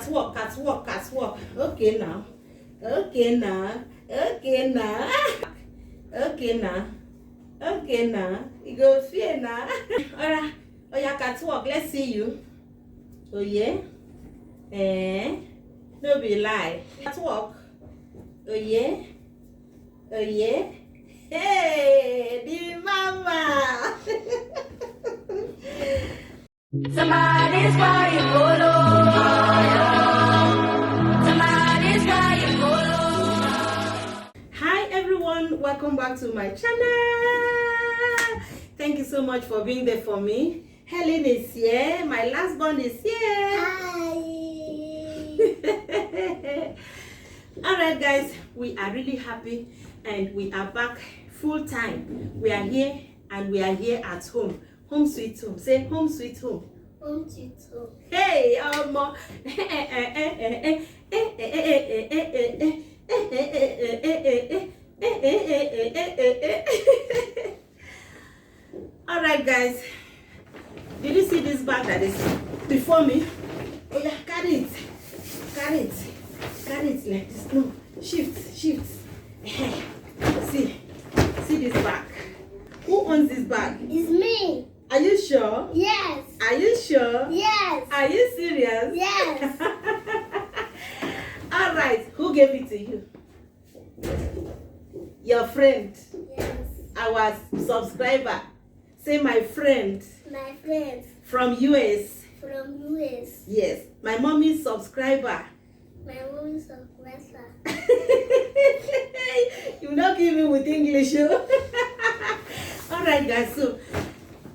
catwalk, catwalk, catwalk. Okay now. Okay now. Okay now. Okay now. Okay now. You go fear now. Alright. Oh yeah, catwalk. Let's see you. Oh yeah. No be lie. Catwalk. Oh yeah. Oh yeah. Hey, the mama. Somebody's crying, Bolo. Somebody's crying, Bolo. Hi everyone, welcome back to my channel. Thank you so much for being there for me. Helen is here. My last born is here. Hi. Alright guys, we are really happy and we are back full time. We are here and we are here at home. Home sweet home. Say home sweet home. Home sweet home. Hey, Hey, Alright guys, did you see this bag that is before me? Oh yeah, carry it like this. No, shift. See this bag. Who owns this bag? it's me. Are you sure? Yes. Are you sure? Yes. Are you serious? Yes. All right, who gave it to you? Your friend, Yes. our subscriber. Say my friend My friends from US. from US. Yes, my mommy's subscriber. My mom's of Western. You not give me with English. Oh. All right, guys. So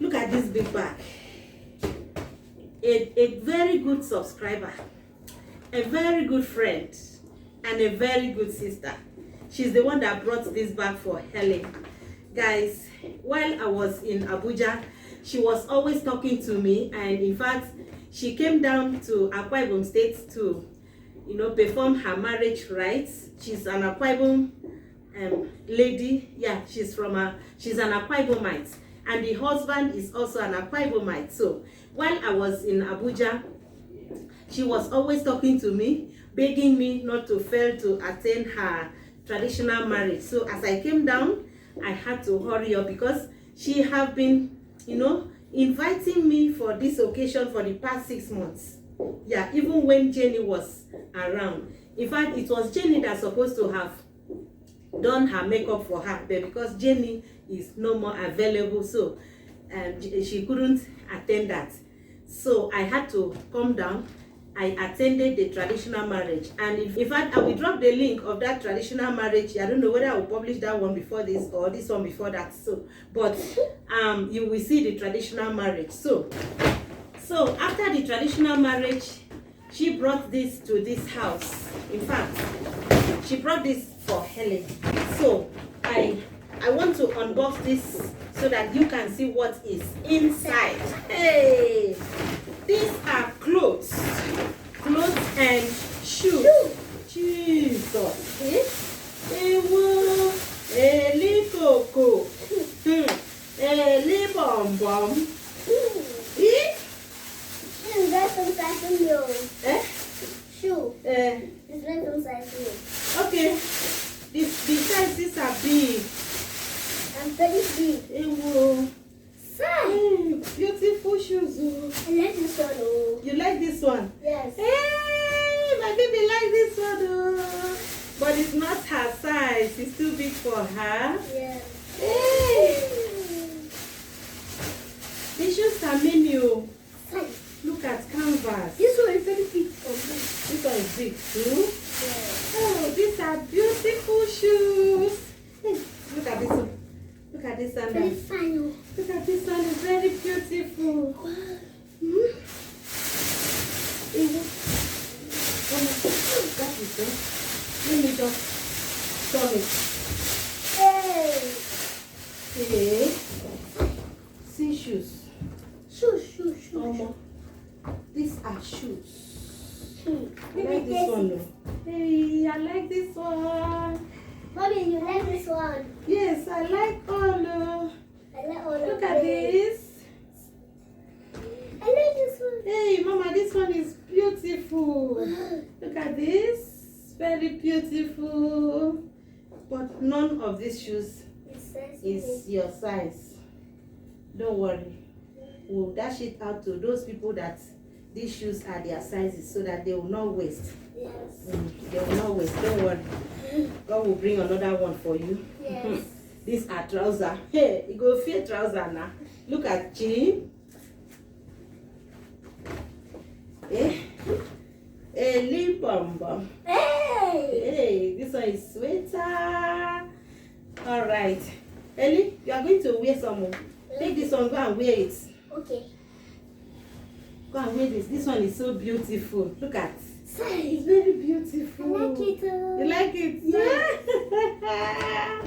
look at this big bag. A very good subscriber, a very good friend, and a very good sister. She's the one that brought this bag for Helen. Guys, while I was in Abuja, she was always talking to me, and in fact, she came down to Akwa Ibom State to, perform her marriage rites. She's an Akwa Ibom lady. Yeah, she's an Akwa Ibomite, and the husband is also an Akwa Ibomite. So while I was in Abuja, she was always talking to me, begging me not to fail to attend her traditional marriage. So as I came down, I had to hurry up because she have been, inviting me for this occasion for the past 6 months. Yeah, even when Jenny was around. In fact, it was Jenny that's supposed to have done her makeup for her, but because Jenny is no more available, so she couldn't attend that. So I had to come down. I attended the traditional marriage, and in fact I will drop the link of that traditional marriage. I don't know whether I will publish that one before this or this one before that, so but you will see the traditional marriage. So after the traditional marriage, she brought this to this house. In fact, she brought this for Helen. So I want to unbox this so that you can see what is inside. Hey, these are clothes and shoes. Jesus. Ewo, eli coco, eli bom. It's red from Sassoon. Shoe. It's red from Sassoon. Okay. The sizes are big. I'm very big. Ewo. Beautiful shoes. I like this one. Oh. You like this one? Yes. Hey, my baby like this one. Oh. But it's not her size. It's too big for her. Yes. Hey. The shoes are menu. Fine. Look at canvas. This one is very big for me. This one is big too. Yes. Oh, these are beautiful shoes. Hey, look at this one. Look at this Very sandal. fine. Look at this one. It's very beautiful. Wow. That is it. Let me just turn it. Hey. Okay. See shoes. Shoes. These are shoes. I Maybe like this one though. Hey, I like this one. Mommy, you like this one? Yes, I like all. I like all Look of at them. this. I like this one. Hey, Mama, this one is beautiful. beautiful. Look at this. Very beautiful. But none of these shoes is your size. Don't worry. We'll dash it out to those people that these shoes are their sizes so that they will not waste. Yes. They will not waste. Don't worry. God will bring another one for you. Yes. These are trousers. Hey, you go fit trouser now. Look at jean. Eh? Hey, bum bum. Hey! Hey, this one is sweater. All right. Ellie, you are going to wear some more. Take this one, go and wear it. Okay. Go and wear this. This one is so beautiful. Look at. It's Size. very beautiful. I like it. You like it? Yeah.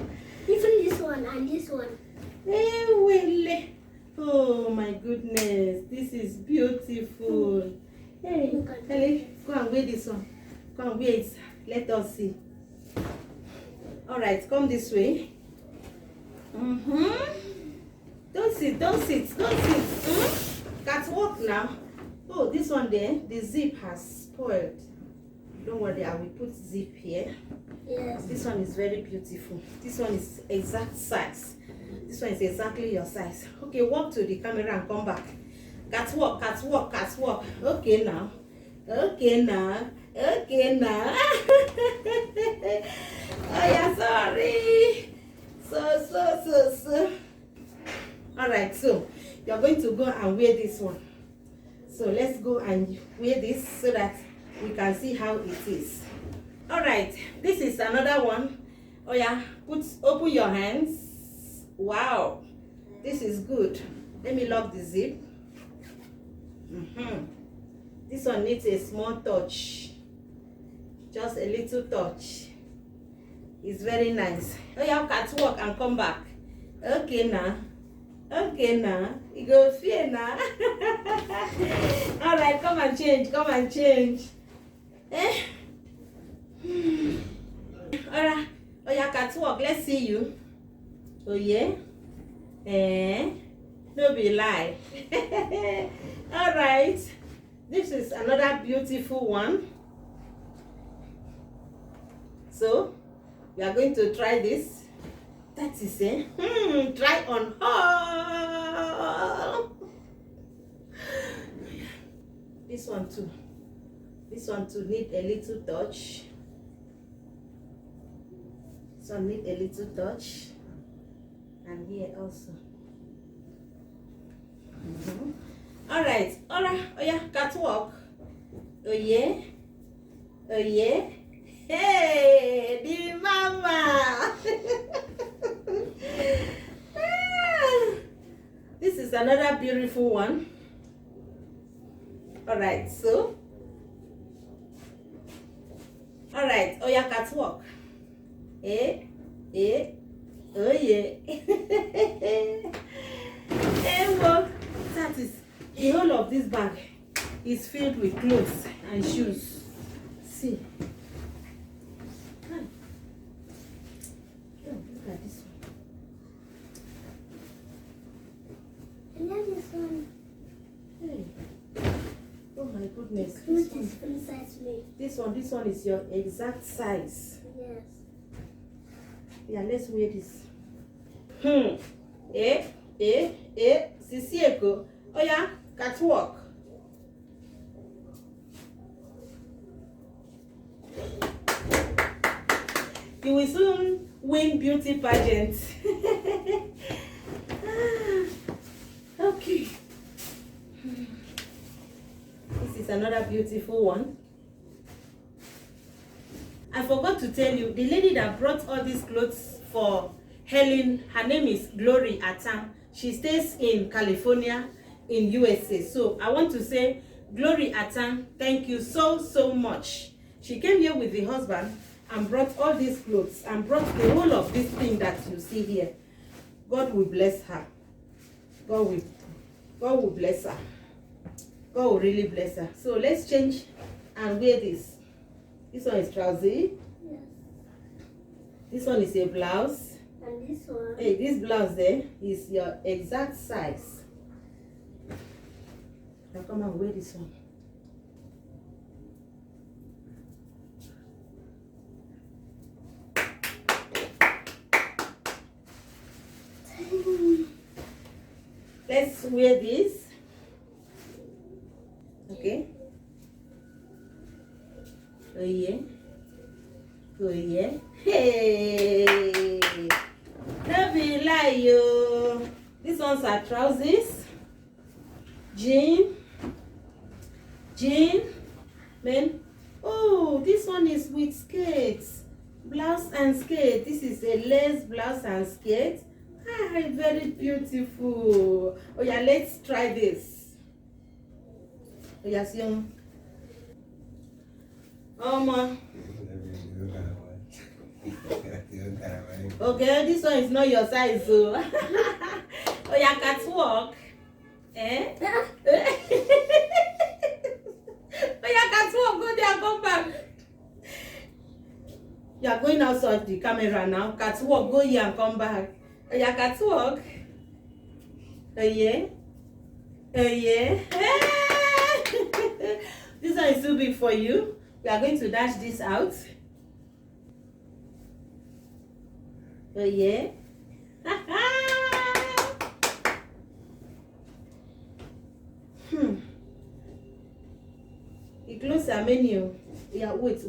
Even this one and this one. Hey, Willie. Oh my goodness. This is beautiful. Hey, Ellie, go and wear this one. Go and wear it. Let us see. All right, come this way. Don't sit, don't sit, don't sit. Catwalk now. Oh, this one there, the zip has spoiled. Don't worry, I will put zip here. Yes. This one is very beautiful. This one is exact size. This one is exactly your size. Okay, walk to the camera and come back. Catwalk, catwalk, catwalk. Okay now. Okay now. Okay now. Oh yeah, sorry. So. Alright, so you're going to go and wear this one. So let's go and wear this so that we can see how it is. Alright, this is another one. Oh yeah, open your hands. Wow, this is good. Let me lock the zip. This one needs a small touch. Just a little touch. It's very nice. Oh yeah, catwalk and come back. Okay now. Okay now. You go fear now. Alright, come and change. Come and change. Eh? Alright. Oh yeah, catwalk. Let's see you. Oh yeah? Eh? No be lie. Alright. This is another beautiful one. So, we are going to try this. That is it. Try on all. This one too. This one too need a little touch. This one need a little touch. And here also. Alright. Oh yeah, catwalk. Oh yeah. Oh yeah. Hey, the mama. This is another beautiful one. Alright, so. Alright, oh yeah, catwalk. Oh yeah. Hey, well, that is the whole of this bag is filled with clothes and shoes. See. Look at this one. I love this one. Hey. Oh my goodness. This is precisely. This one is your exact size. Yes. Yeah, let's wear this. Sisi Eko. Oh yeah, catwalk. You will soon win beauty pageant. Okay. This is another beautiful one. I forgot to tell you, the lady that brought all these clothes for Helen, her name is Glory Atam. She stays in California, in USA. So I want to say, Glory Atam, thank you so much. She came here with the husband and brought all these clothes and brought the whole of this thing that you see here. God will bless her. God will bless her. God will really bless her. So let's change and wear this. This one is trouser. Yes. This one is a blouse. And this one. Hey, this blouse there is your exact size. Now come and wear this one. Let's wear this. Okay. Oh yeah. Oh yeah. Hey. Don't be lie, yo. These ones are trousers. Jean. Men. Oh, this one is with skirts. Blouse and skirt. This is a lace blouse and skirt. Ah, very beautiful. Oh yeah, let's try this. Oh yeah, see ma. Okay, this one is not your size, so. Oh yeah, catwalk. Eh? Oh yeah, catwalk. Go there, come back. You are going outside the camera now. Catwalk, go here and come back. Oh yeah, catwalk. Oh yeah. Oh yeah. This one is too big for you. We are going to dash this out. Oh yeah. The clothes are menu. Yeah, wait.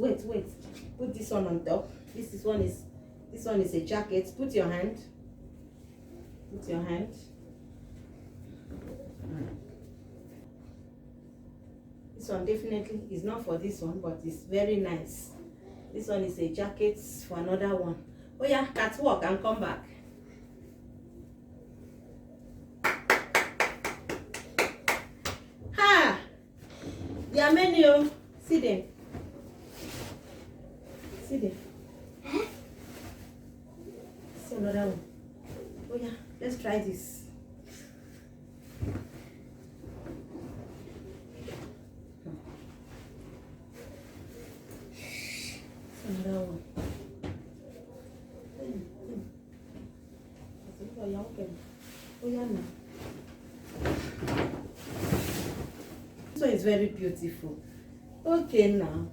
Put this one on top. This one is a jacket. Put your hand. Put your hand. This one definitely is not for this one, but it's very nice. This one is a jacket for another one. Oh yeah, catwalk and come back. Ha! Their menu. See them. See them. See another one. Oh yeah, let's try this. Another one. Oh yeah, no. This one is very beautiful. Okay now.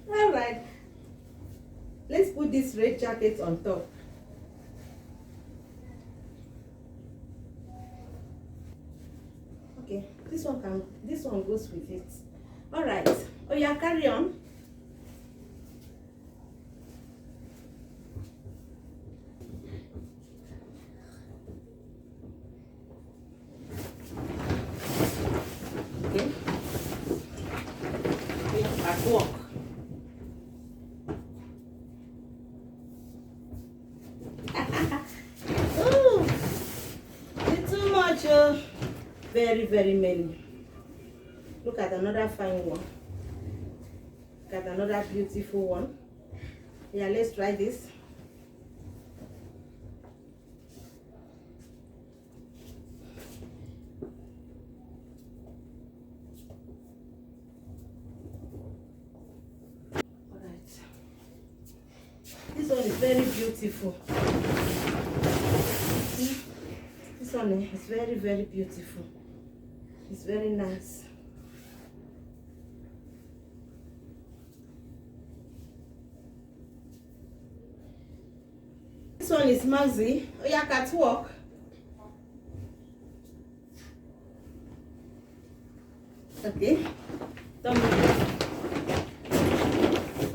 All right. Let's put this red jacket on top. Okay, this one goes with it. All right. Oh yeah, carry on. Okay. At work. Oh, it's too much. Very many. Look at another fine one. Look at another beautiful one. Yeah, let's try this. This one is very beautiful. See? This one is very beautiful. It's very nice. This one is Mazzy. Oh yeah, catwalk. Okay. Don't move.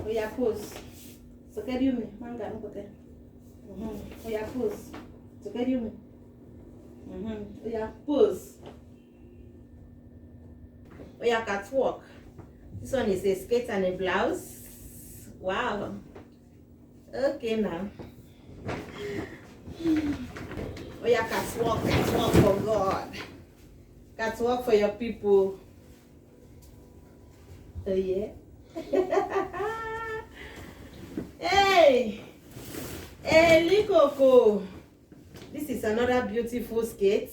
Oh yeah, pose. So can you me? Manga no kote. Oh yeah, pose. So can you me? Oh yeah, pose. Oh yeah, catwalk. This one is a skirt and a blouse. Wow. Okay now. Oh yeah, catwalk for God. Catwalk for your people. Oh yeah. Hey, Likoko. This is another beautiful skirt.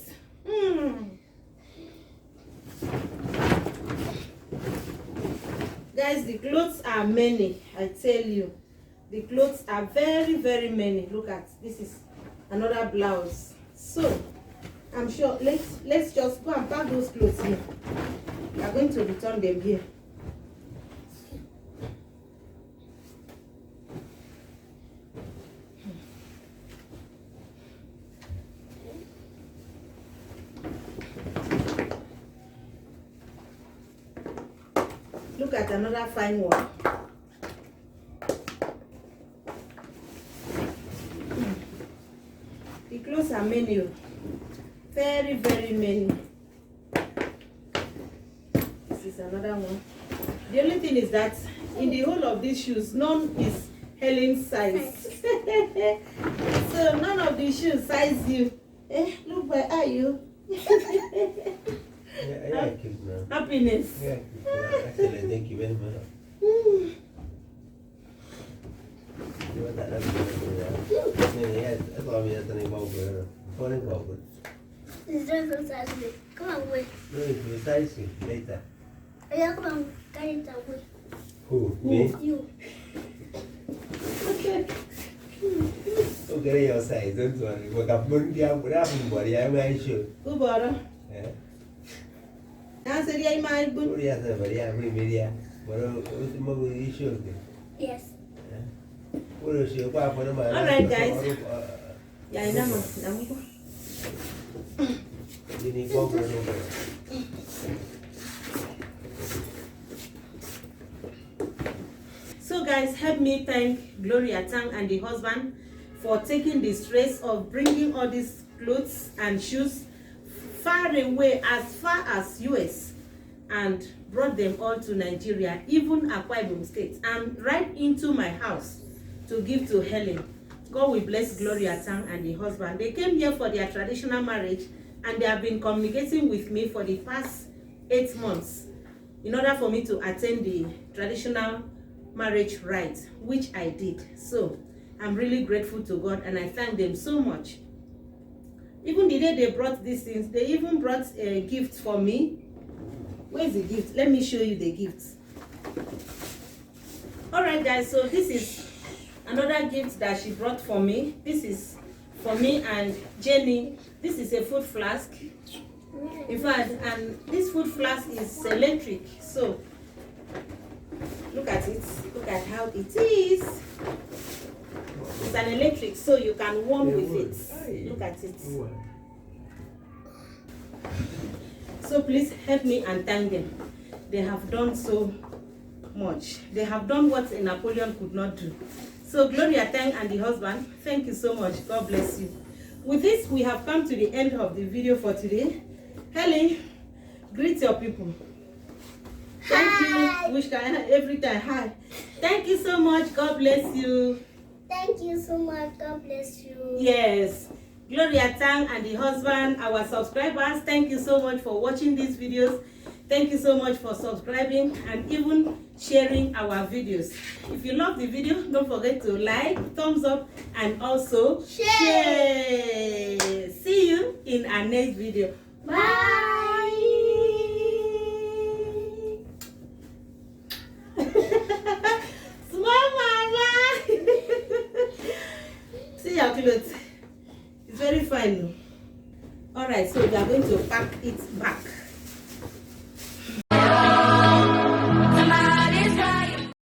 Guys, the clothes are many. I tell you, the clothes are very many. Look at this is another blouse. So I'm sure let's just go and pack those clothes here. We are going to return them here. Look at another fine one. The clothes are many. Very, very many. This is another one. The only thing is that in the whole of these shoes, none is Helen's size. So none of the shoes size you. Look, where are you? Yeah, keep now. Happiness. Yeah, actually, thank you very much. You want that? Yeah, that's all me. That's any more good. Foreign good. It's just so sad. Come on, wait. No, it's precisely later. Yeah, come on, carry it away. Who? Me? You. Okay, your size. Don't worry. We're going to have body. I'm not sure. Who bought her? Yeah. I said, yeah, my What good. do you have to say? Yeah, media. What are the issues? Yes. What is your wife? Alright, guys. Yeah, I know. You need over and over. So guys, help me thank Gloria Tang and the husband for taking the stress of bringing all these clothes and shoes far away, as far as US, and brought them all to Nigeria, even Akwa Ibom State, and right into my house to give to Helen. God will bless Gloria Tang and the husband. They came here for their traditional marriage, and they have been communicating with me for the past 8 months in order for me to attend the traditional marriage rites, which I did. So I'm really grateful to God, and I thank them so much. Even the day they brought these things, they even brought a gift for me. Where's the gift? Let me show you the gift. All right, guys, so this is another gift that she brought for me. This is for me and Jenny. This is a food flask. In fact, and this food flask is electric. So look at it. Look at how it is. It's an electric, so you can warm with it. Look at it. So please help me and thank them. They have done so much. They have done what a Napoleon could not do. So Gloria Tang and the husband, thank you so much. God bless you. With this, we have come to the end of the video for today. Helen, greet your people. Thank you. Wish every time. Hi. Thank you so much. God bless you. Thank you so much. God bless you. Yes. Gloria Tang and the husband, our subscribers, thank you so much for watching these videos. Thank you so much for subscribing and even sharing our videos. If you love the video, don't forget to like, thumbs up, and also share. See you in our next video. Bye. Small mama. See your clothes. It's very fine. All right, so we are going to pack it back.